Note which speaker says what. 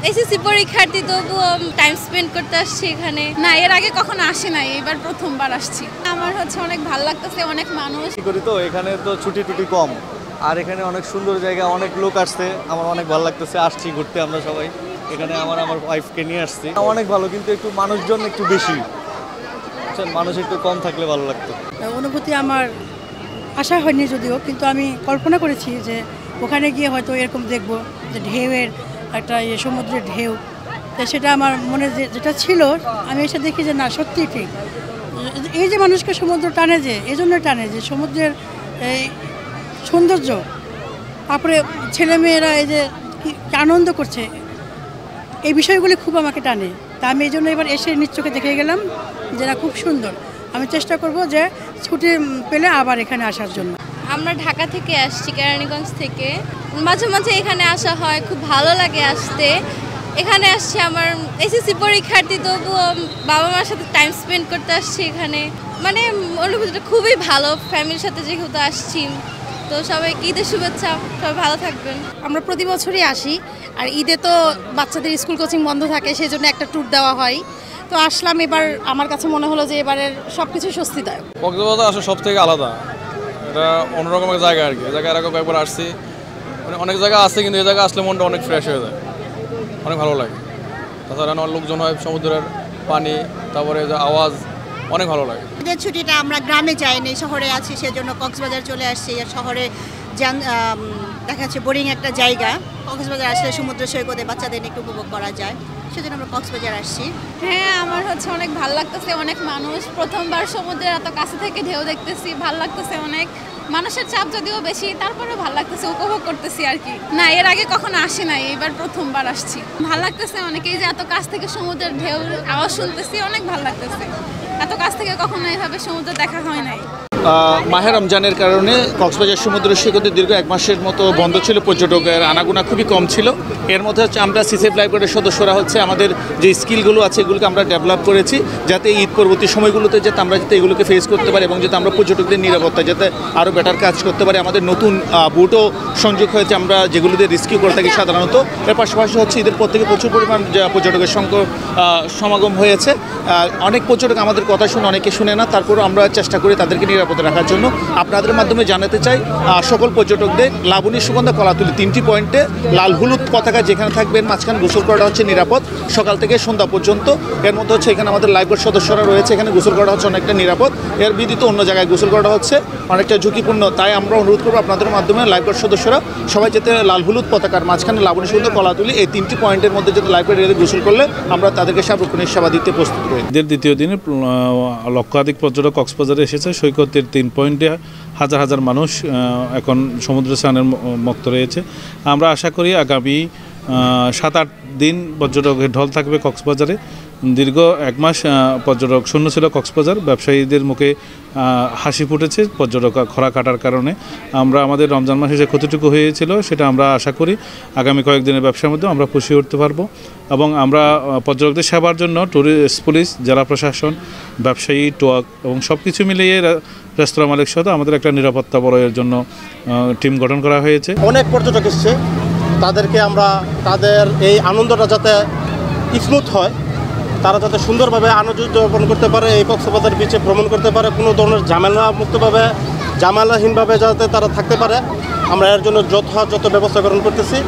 Speaker 1: SSC পরীক্ষার্থী, তবুও time spend করতে আসছি এখানে। না, এর আগে কখনো আসি নাই, এবার প্রথমবার আসছি। আমার অনেক ভালো লাগতেছে, অনেক মানুষ
Speaker 2: করি তো এখানে তো ছুটি কম, আর এখানে অনেক সুন্দর জায়গা, অনেক লোক আসছে, আমার অনেক ভালো লাগতেছে। আসছি ঘুরতে আমরা সবাই এখানে, আমার ওয়াইফকে নিয়ে আসছি। অনেক ভালো, কিন্তু একটু মানুষজন একটু বেশি, মানুষ একটু কম থাকলে ভালো লাগতো।
Speaker 3: অনুভূতি আমার আশা হয়নি যদিও, কিন্তু আমি কল্পনা করেছি যে ওখানে গিয়ে হয়তো এরকম দেখবো যে ঢেউয়ের একটা সমুদ্রের ঢেউ, তো সেটা আমার মনে যেটা ছিল, আমি এসে দেখি যে না, সত্যিই ঠিক। এই যে মানুষকে সমুদ্র টানে, যে এই জন্য টানে যে সমুদ্রের এই সৌন্দর্য, তারপরে ছেলেমেয়েরা এই যে আনন্দ করছে, এই বিষয়গুলি খুব আমাকে টানে। তা আমি এই জন্য এবার এসে নিজ চোখে দেখে গেলাম যেটা খুব সুন্দর। আমি চেষ্টা করব যে ছুটি পেলে আবার এখানে আসার জন্য।
Speaker 1: আমরা ঢাকা থেকে আসছি, কেরানীগঞ্জ থেকে। মাঝে মাঝে এখানে আসা হয়, খুব ভালো লাগে আসতে। এখানে আসছি আমার এসএসসি পরীক্ষার্থী, তবুও বাবা মার সাথে টাইম স্পেন্ড করতে আসছি এখানে। মানে অনুভূতিটা খুবই ভালো, ফ্যামিলির সাথে যেহেতু আসছি। তো সবাইকে ঈদের শুভেচ্ছা, সবাই ভালো থাকবেন।
Speaker 4: আমরা প্রতি বছরই আসি, আর ঈদে তো বাচ্চাদের স্কুল কোচিং বন্ধ থাকে, সেই জন্য একটা ট্যুর দেওয়া হয়। তো আসলাম, এবার আমার কাছে মনে হলো যে এবারের সব কিছু স্বস্তিদায়ক।
Speaker 5: কক্সবাজার আসলে সব থেকে আলাদা, এটা অন্যরকম এক জায়গা আর কি। এই জায়গায় এর আগে কয়েকবার আসছি, মানে অনেক জায়গা আছে, কিন্তু এই জায়গায় আসলে মনটা অনেক ফ্রেশ হয়ে যায়, অনেক ভালো লাগে। তাছাড়া অনেক লোকজন হয়, সমুদ্রের পানি, তারপরে যে আওয়াজ, অনেক ভালো লাগে।
Speaker 6: ঈদের ছুটিটা আমরা গ্রামে যাইনি, শহরে আছি, সেজন্য কক্সবাজার চলে আসছি। আর শহরে দেখা যাচ্ছে বোরিং একটা জায়গা, কক্সবাজার আসলে সমুদ্র সৈকতে বাচ্চাদের একটু উপভোগ করা যায়, সেজন্য আমরা কক্সবাজার আসছি।
Speaker 1: হ্যাঁ, আমার অনেক ভালো লাগতেছে, অনেক মানুষ। প্রথমবার সমুদ্রের এত কাছে থেকে ঢেউ দেখতেছি, ভালো লাগতেছে অনেক। মানুষের চাপ যদিও বেশি, তারপরেও ভালো লাগতেছে, উপভোগ করতেছি আর কি। না, এর আগে কখনো আসি নাই, এবার প্রথমবার আসছি। ভালো লাগতেছে অনেক, এই যে এত কাছ থেকে সমুদ্রের ঢেউ আওয়াজ শুনতেছি, অনেক ভালো লাগতেছে। এত কাছ থেকে কখনো এভাবে সমুদ্র দেখা হয় নাই।
Speaker 7: মাহে রমজানের কারণে কক্সবাজার সমুদ্র সৈকতে দীর্ঘ 1 মাসের মতো বন্ধ ছিল, পর্যটকের আনাগোনা খুবই কম ছিল। এর মধ্যে আমরা সিসেফ লাইব্রেরির সদস্যরা আমাদের যে স্কিলগুলো আছে এগুলোকে আমরা ডেভেলপ করেছি, যাতে ঈদ পরবর্তী সময়গুলোতে যাতে আমরা এগুলোকে ফেস করতে পারি, এবং যাতে আমরা পর্যটকদের নিরাপত্তা যাতে আরও বেটার কাজ করতে পারি। আমাদের নতুন বুটও সংযোগ হয়েছে, আমরা যেগুলো দিয়ে রিস্কিউ করে থাকি সাধারণত। এর পাশাপাশি ঈদের পর থেকে প্রচুর পরিমাণ পর্যটকের সমাগম হয়েছে। অনেক পর্যটক আমাদের কথা শুনে, অনেকে শুনে না, তারপরেও আমরা চেষ্টা করি তাদেরকে নিরাপত্তা রাখার জন্য। আপনাদের মাধ্যমে জানাতে চাই সকল পর্যটকদের লাবণী, সুগন্ধা, কলাতুলি 3টি পয়েন্টে লাল হলুদ পতাকা যেখানে থাকবেন, মাঝখানে গোসল করাটা নিরাপদ সকাল থেকে সন্ধ্যা পর্যন্ত। এর মধ্যে এখানে আমাদের লাইফগার্ড সদস্যরা রয়েছে, এখানে গোসল করা অনেকটা নিরাপদ। এর বিদিত অন্য জায়গায় গোসল করা অনেকটা ঝুঁকিপূর্ণ। তাই আমরা অনুরোধ করবো আপনাদের মাধ্যমে লাইফগার্ড সদস্যরা সবাই যাতে লাল হলুদ পতাকার মাঝখানে লাবণী, সুগন্ধা, কলাতুলি এই 3টি পয়েন্টের মধ্যে যাতে লাইফগার্ড গোসল করলে আমরা তাদেরকে সার্বক্ষণিক সেবা দিতে প্রস্তুত রয়েছি।
Speaker 8: ঈদের দ্বিতীয় দিনে লক্ষাধিক পর্যটক কক্সবাজারে এসেছে। সৈকতের 3 পয়েন্টে হাজার হাজার মানুষ এখন সমুদ্র স্নানের মুক্ত রয়েছে। আমরা আশা করি আগামী 7-8 দিন পর্যটকের ঢল থাকবে কক্সবাজারে। দীর্ঘ 1 মাস পর্যটক শূন্য ছিল কক্সবাজার। ব্যবসায়ীদের মুখে হাসি ফুটেছে পর্যটক খরা কাটার কারণে। আমরা আমাদের রমজান মাসে যে ক্ষতিটুকু হয়েছিল সেটা আমরা আশা করি আগামী কয়েকদিনের ব্যবসার মধ্যে আমরা পুষিয়ে উঠতে পারবো, এবং আমরা পর্যটকদের সেবার জন্য ট্যুরিস্ট পুলিশ, জেলা প্রশাসন, ব্যবসায়ী, টোয়াক এবং সব কিছু মিলিয়ে রেস্তোরাঁ মালিক সহ আমাদের একটা নিরাপত্তা বলয়ের জন্য টিম গঠন করা হয়েছে।
Speaker 9: অনেক পর্যটক এসছে, তাদেরকে আমরা তাদের এই আনন্দটা যাতে স্মুথ হয়, তারা যাতে সুন্দরভাবে আনন্দ উদযাপন করতে পারে, এই কক্সবাজার বিচে ভ্রমণ করতে পারে, কোনো ধরনের ঝামেলাহীনভাবে যাতে তারা থাকতে পারে, আমরা এর জন্য যথাযথ ব্যবস্থা গ্রহণ করতেছি।